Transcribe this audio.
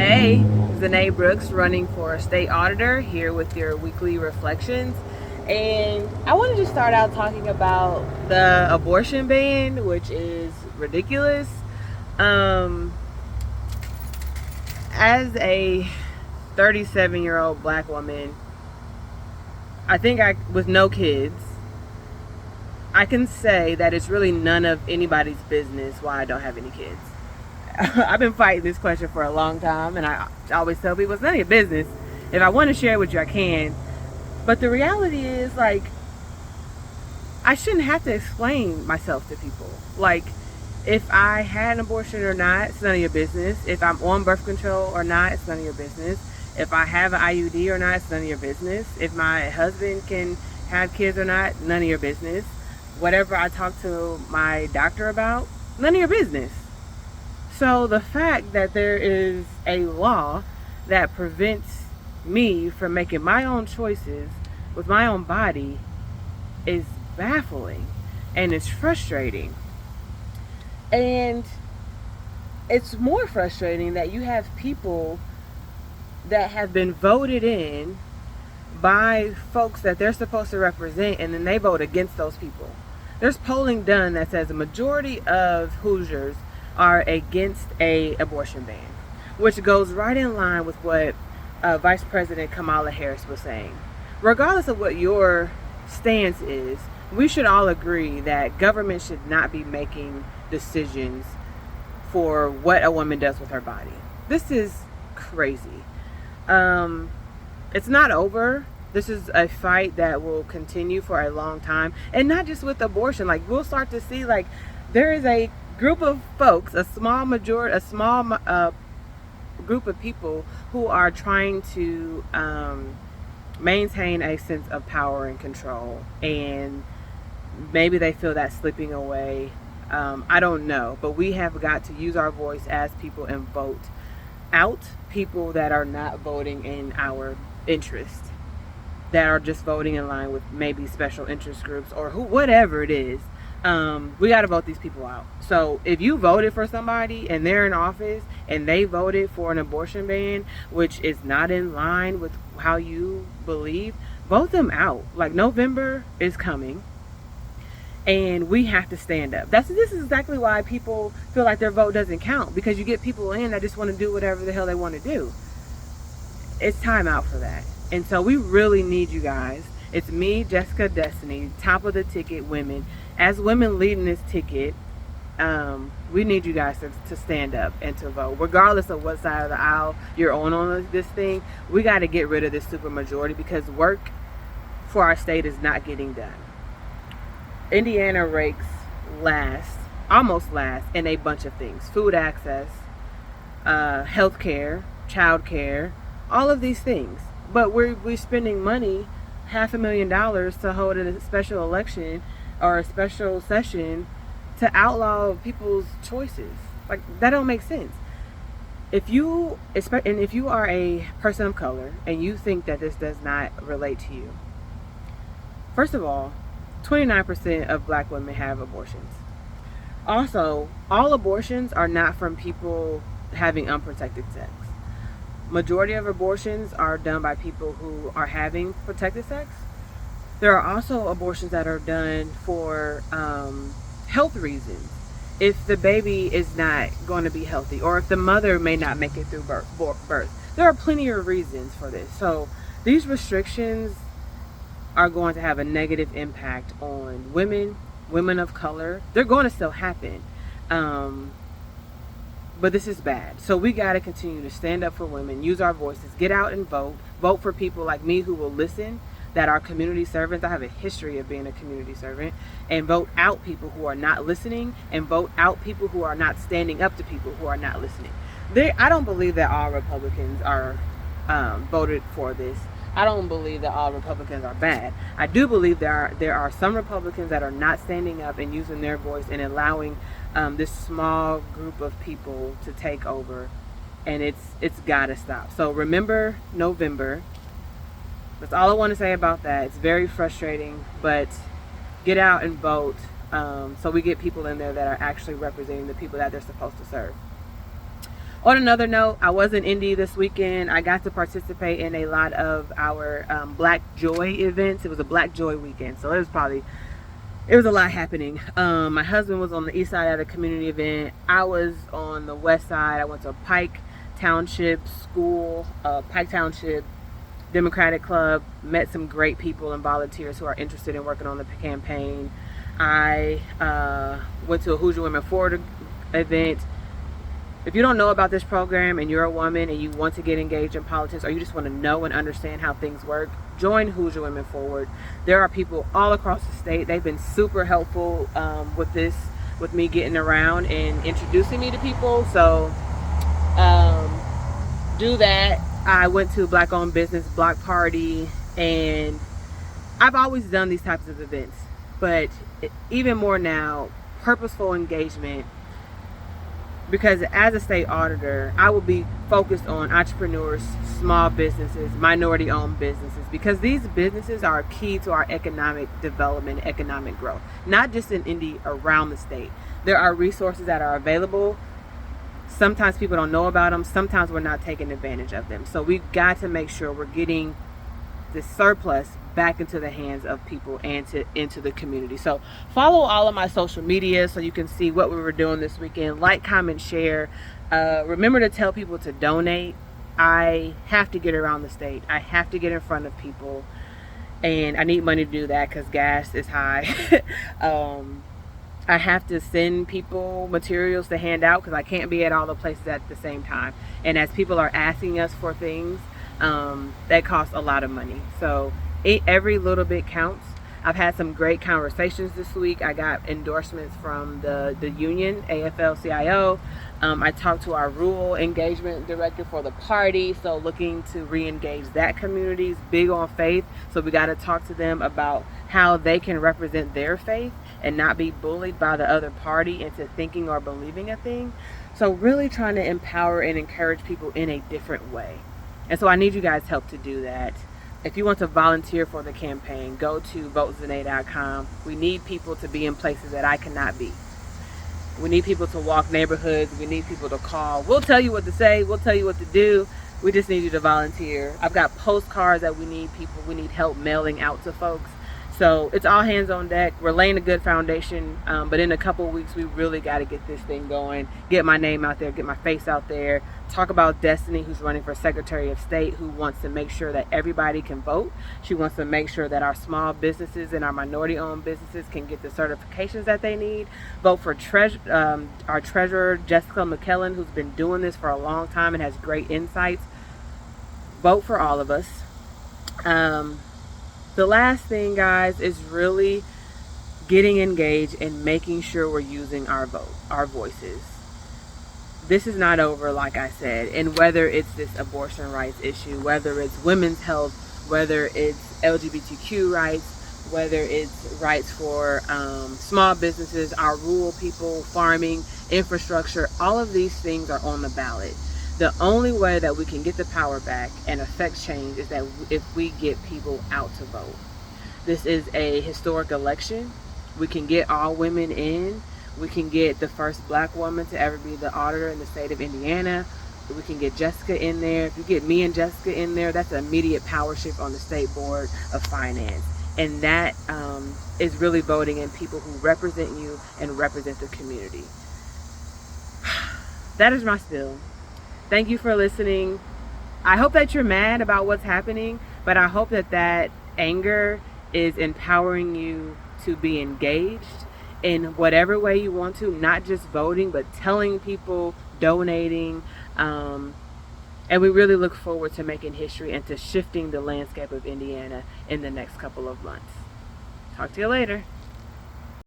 Hey, ZeNai Brooks running for state auditor here with your weekly reflections. And I wanted to start out talking about the abortion ban, which is ridiculous. Um, as a 37-year-old black woman, with no kids, I can say that it's really none of anybody's business why I don't have any kids. I've been fighting this question for a long time, and I always tell people it's none of your business. If I want to share it with you, I can. But the reality is, like, I shouldn't have to explain myself to people. Like, if I had an abortion or not, it's none of your business. If I'm on birth control or not, it's none of your business. If I have an IUD or not, it's none of your business. If my husband can have kids or not, none of your business. Whatever I talk to my doctor about, none of your business. So the fact that there is a law that prevents me from making my own choices with my own body is baffling, and it's frustrating. And it's more frustrating that you have people that have been voted in by folks that they're supposed to represent, and then they vote against those people. There's polling done that says a majority of Hoosiers are against a abortion ban, which goes right in line with what Vice President Kamala Harris was saying. Regardless of what your stance is, we should all agree that government should not be making decisions for what a woman does with her body. This is crazy. It's not over. This is a fight that will continue for a long time, and not just with abortion. Like, we'll start to see, like, there is a group of folks, a small group of people who are trying to maintain a sense of power and control, and maybe they feel that slipping away. I don't know, but we have got to use our voice as people and vote out people that are not voting in our interest, that are just voting in line with maybe special interest groups or whatever it is. We got to vote these people out. So if you voted for somebody and they're in office and they voted for an abortion ban, which is not in line with how you believe, vote them out. Like, November is coming, and we have to stand up. This is exactly why people feel like their vote doesn't count, because you get people in that just want to do whatever the hell they want to do. It's time out for that. And so we really need you guys. It's me, Jessica Destiny, top of the ticket women. As women leading this ticket, we need you guys to stand up and to vote. Regardless of what side of the aisle you're on this thing, we got to get rid of this supermajority, because work for our state is not getting done. Indiana ranks almost last in a bunch of things: food access, health care, child care, all of these things. But we're spending money, $500,000, to hold a special election or a special session to outlaw people's choices. Like, that don't make sense. If you are a person of color and you think that this does not relate to you, first of all, 29% of black women have abortions. Also, all abortions are not from people having unprotected sex. Majority of abortions are done by people who are having protected sex. There are also abortions that are done for health reasons. If the baby is not going to be healthy, or if the mother may not make it through birth. There are plenty of reasons for this. So these restrictions are going to have a negative impact on women of color. They're going to still happen. But this is bad. So we got to continue to stand up for women, use our voices, get out and vote. Vote for people like me who will listen, that are community servants. I have a history of being a community servant. And vote out people who are not listening, and vote out people who are not standing up to people who are not listening. I don't believe that all Republicans are voted for this. I don't believe that all Republicans are bad. I do believe there are some Republicans that are not standing up and using their voice and allowing this small group of people to take over, and it's got to stop. So remember November. That's all I want to say about that. It's very frustrating, but get out and vote, so we get people in there that are actually representing the people that they're supposed to serve. On another note, I was in Indy this weekend. I got to participate in a lot of our Black Joy events. It was a Black Joy weekend, so it was a lot happening. My husband was on the east side at a community event. I was on the west side. I went to Pike Township School, Pike Township Democratic Club, met some great people and volunteers who are interested in working on the campaign. I went to a Hoosier Women Forward event. If you don't know about this program and you're a woman and you want to get engaged in politics, or you just want to know and understand how things work, join Hoosier Women Forward. There are people all across the state. They've been super helpful with me getting around and introducing me to people. So do that. I went to Black Owned Business Block Party, and I've always done these types of events, but even more now, purposeful engagement. Because as a state auditor, I will be focused on entrepreneurs, small businesses, minority-owned businesses, because these businesses are key to our economic development, economic growth, not just in Indy, around the state. There are resources that are available. Sometimes people don't know about them. Sometimes we're not taking advantage of them. So we've got to make sure we're getting the surplus back into the hands of people and into the community. So follow all of my social media so you can see what we were doing this weekend. Like, comment, share. Remember to tell people to donate. I have to get around the state. I have to get in front of people, and I need money to do that because gas is high. I have to send people materials to hand out because I can't be at all the places at the same time. And as people are asking us for things, that costs a lot of money. So every little bit counts. I've had some great conversations this week. I got endorsements from the union, AFL-CIO. I talked to our rural engagement director for the party, so looking to re-engage that community. Is big on faith, so we got to talk to them about how they can represent their faith and not be bullied by the other party into thinking or believing a thing. So really trying to empower and encourage people in a different way. And so I need you guys' help to do that. If you want to volunteer for the campaign, go to votezenai.com. We need people to be in places that I cannot be. We need people to walk neighborhoods. We need people to call. We'll tell you what to say. We'll tell you what to do. We just need you to volunteer. I've got postcards that we need help mailing out to folks. So it's all hands on deck. We're laying a good foundation, but in a couple of weeks, we really got to get this thing going, get my name out there, get my face out there, talk about Destiny, who's running for Secretary of State, who wants to make sure that everybody can vote. She wants to make sure that our small businesses and our minority-owned businesses can get the certifications that they need. Vote for our treasurer, Jessica McKellen, who's been doing this for a long time and has great insights. Vote for all of us. The last thing, guys, is really getting engaged and making sure we're using our voices. This is not over, like I said, and whether it's this abortion rights issue, whether it's women's health, whether it's LGBTQ rights, whether it's rights for small businesses, our rural people, farming, infrastructure, all of these things are on the ballot. The only way that we can get the power back and affect change is that if we get people out to vote. This is a historic election. We can get all women in. We can get the first Black woman to ever be the auditor in the state of Indiana. We can get Jessica in there. If you get me and Jessica in there, that's an immediate power shift on the State Board of Finance. And that is really voting in people who represent you and represent the community. That is my spiel. Thank you for listening. I hope that you're mad about what's happening, but I hope that that anger is empowering you to be engaged in whatever way you want to, not just voting, but telling people, donating. And we really look forward to making history and to shifting the landscape of Indiana in the next couple of months. Talk to you later.